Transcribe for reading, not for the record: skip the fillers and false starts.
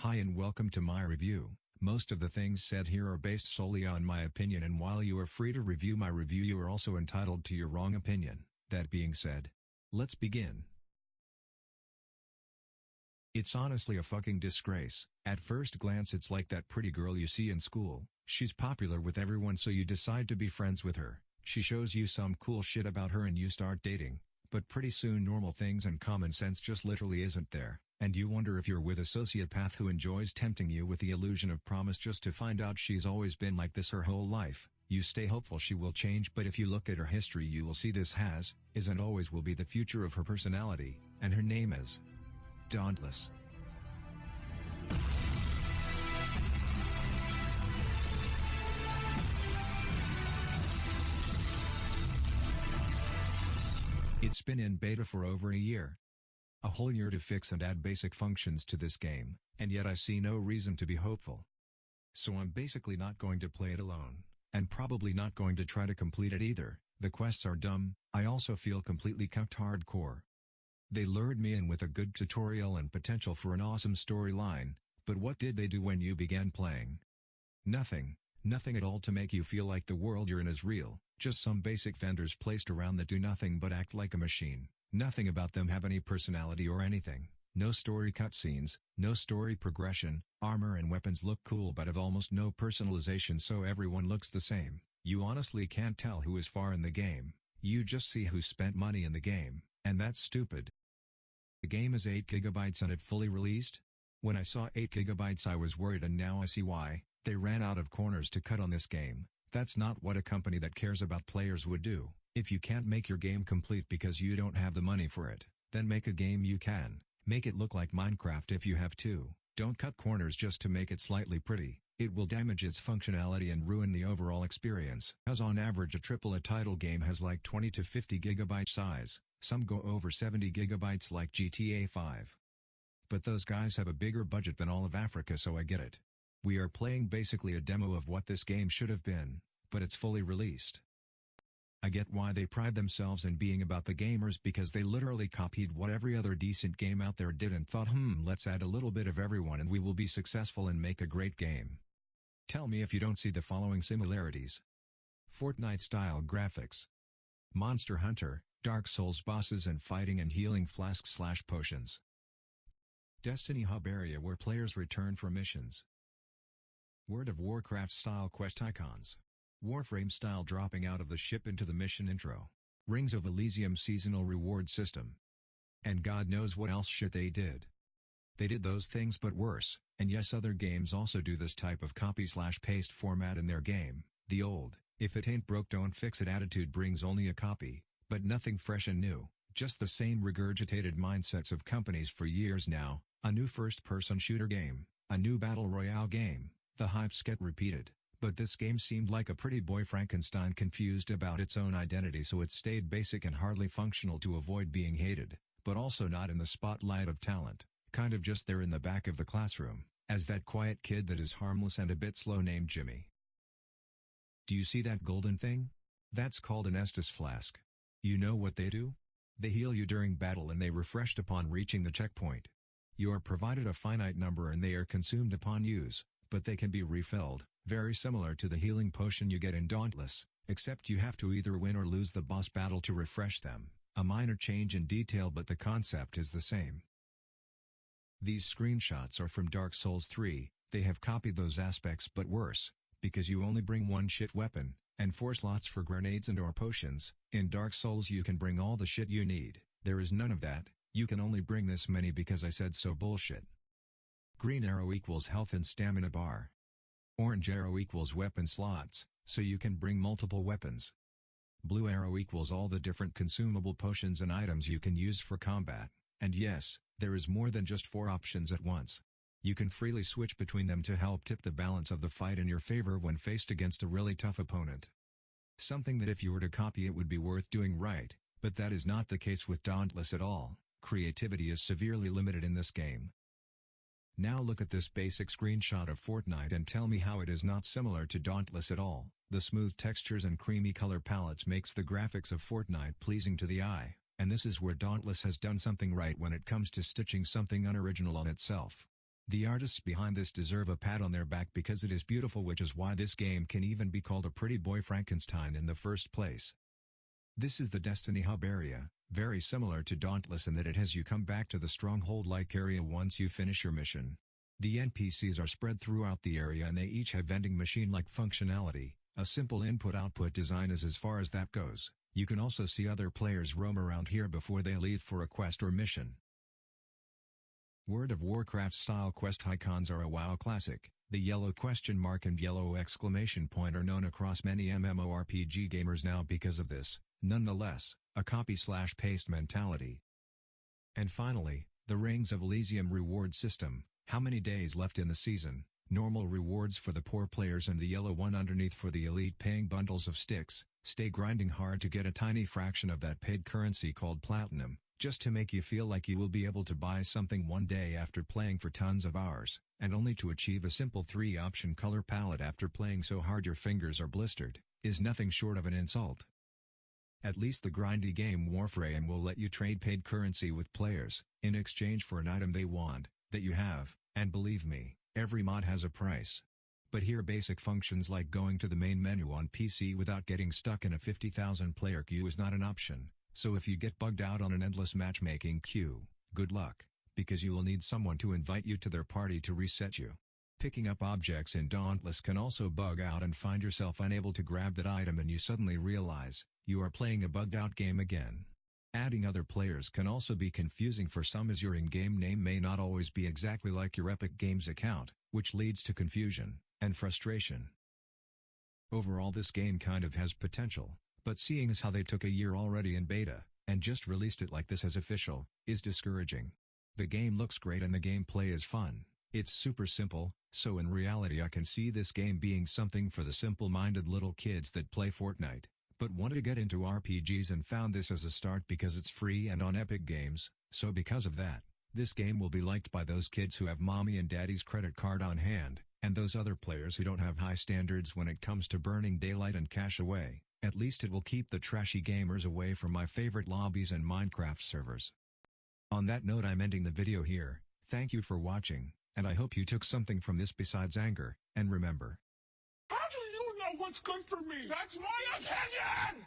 Hi and welcome to my review. Most of the things said here are based solely on my opinion, and while you are free to review my review, you are also entitled to your wrong opinion. That being said, let's begin. It's honestly a fucking disgrace. At first glance it's like that pretty girl you see in school. She's popular with everyone, so you decide to be friends with her. She shows you some cool shit about her and you start dating. But pretty soon normal things and common sense just literally isn't there. And you wonder if you're with a sociopath who enjoys tempting you with the illusion of promise just to find out she's always been like this her whole life. You stay hopeful she will change, but if you look at her history you will see this is and always will be the future of her personality, and her name is Dauntless. It's been in beta for over a year. A whole year to fix and add basic functions to this game, and yet I see no reason to be hopeful. So I'm basically not going to play it alone, and probably not going to try to complete it either. The quests are dumb. I also feel completely cucked hardcore. They lured me in with a good tutorial and potential for an awesome storyline, but what did they do when you began playing? Nothing. Nothing at all to make you feel like the world you're in is real, just some basic vendors placed around that do nothing but act like a machine. Nothing about them have any personality or anything. No story cutscenes, no story progression. Armor and weapons look cool but have almost no personalization, so everyone looks the same. You honestly can't tell who is far in the game. You just see who spent money in the game, and that's stupid. The game is 8 GB and it fully released? When I saw 8 GB I was worried, and now I see why. They ran out of corners to cut on this game. That's not what a company that cares about players would do. If you can't make your game complete because you don't have the money for it, then make a game you can. Make it look like Minecraft if you have to. Don't cut corners just to make it slightly pretty. It will damage its functionality and ruin the overall experience. As on average a AAA title game has like 20 to 50 GB size, some go over 70 GB like GTA 5. But those guys have a bigger budget than all of Africa, so I get it. We are playing basically a demo of what this game should have been, but it's fully released. I get why they pride themselves in being about the gamers, because they literally copied what every other decent game out there did and thought, let's add a little bit of everyone and we will be successful and make a great game. Tell me if you don't see the following similarities. Fortnite-style graphics. Monster Hunter, Dark Souls bosses and fighting and healing flasks/potions. Destiny hub area where players return for missions. World of Warcraft-style quest icons. Warframe-style dropping out of the ship into the mission intro. Rings of Elysium seasonal reward system. And God knows what else shit they did. They did those things but worse, and yes, other games also do this type of copy/paste format in their game. The old, if it ain't broke don't fix it attitude brings only a copy, but nothing fresh and new, just the same regurgitated mindsets of companies for years now. A new first-person shooter game, a new battle royale game, the hypes get repeated. But this game seemed like a pretty boy Frankenstein confused about its own identity, so it stayed basic and hardly functional to avoid being hated, but also not in the spotlight of talent, kind of just there in the back of the classroom, as that quiet kid that is harmless and a bit slow named Jimmy. Do you see that golden thing? That's called an Estus flask. You know what they do? They heal you during battle and they refreshed upon reaching the checkpoint. You are provided a finite number and they are consumed upon use, but they can be refilled. Very similar to the healing potion you get in Dauntless, except you have to either win or lose the boss battle to refresh them. A minor change in detail, but the concept is the same. These screenshots are from Dark Souls 3, they have copied those aspects but worse, because you only bring one shit weapon, and 4 slots for grenades and or potions. In Dark Souls you can bring all the shit you need, there is none of that, you can only bring this many because I said so bullshit. Green arrow equals health and stamina bar. Orange arrow equals weapon slots, so you can bring multiple weapons. Blue arrow equals all the different consumable potions and items you can use for combat, and yes, there is more than just 4 options at once. You can freely switch between them to help tip the balance of the fight in your favor when faced against a really tough opponent. Something that if you were to copy it would be worth doing right, but that is not the case with Dauntless at all. Creativity is severely limited in this game. Now look at this basic screenshot of Fortnite and tell me how it is not similar to Dauntless at all. The smooth textures and creamy color palettes makes the graphics of Fortnite pleasing to the eye, and this is where Dauntless has done something right when it comes to stitching something unoriginal on itself. The artists behind this deserve a pat on their back because it is beautiful, which is why this game can even be called a pretty boy Frankenstein in the first place. This is the Destiny Hub area, very similar to Dauntless in that it has you come back to the stronghold-like area once you finish your mission. The NPCs are spread throughout the area and they each have vending machine-like functionality. A simple input-output design is as far as that goes. You can also see other players roam around here before they leave for a quest or mission. World of Warcraft-style quest icons are a WoW classic. The yellow question mark and yellow exclamation point are known across many MMORPG gamers now because of this, nonetheless, a copy-slash-paste mentality. And finally, the Rings of Elysium reward system. How many days left in the season? Normal rewards for the poor players and the yellow one underneath for the elite paying bundles of sticks. Stay grinding hard to get a tiny fraction of that paid currency called platinum, just to make you feel like you will be able to buy something one day after playing for tons of hours, and only to achieve a simple 3-option color palette after playing so hard your fingers are blistered, is nothing short of an insult. At least the grindy game Warframe will let you trade paid currency with players, in exchange for an item they want, that you have, and believe me, every mod has a price. But here basic functions like going to the main menu on PC without getting stuck in a 50,000 player queue is not an option. So if you get bugged out on an endless matchmaking queue, good luck, because you will need someone to invite you to their party to reset you. Picking up objects in Dauntless can also bug out and find yourself unable to grab that item and you suddenly realize, you are playing a bugged out game again. Adding other players can also be confusing for some as your in-game name may not always be exactly like your Epic Games account, which leads to confusion and frustration. Overall this game kind of has potential. But seeing as how they took a year already in beta, and just released it like this as official, is discouraging. The game looks great and the gameplay is fun, it's super simple, so in reality I can see this game being something for the simple-minded little kids that play Fortnite, but wanted to get into RPGs and found this as a start because it's free and on Epic Games, so because of that, this game will be liked by those kids who have mommy and daddy's credit card on hand, and those other players who don't have high standards when it comes to burning daylight and cash away. At least it will keep the trashy gamers away from my favorite lobbies and Minecraft servers. On that note I'm ending the video here, thank you for watching, and I hope you took something from this besides anger, and remember. How do you know what's good for me? That's my opinion!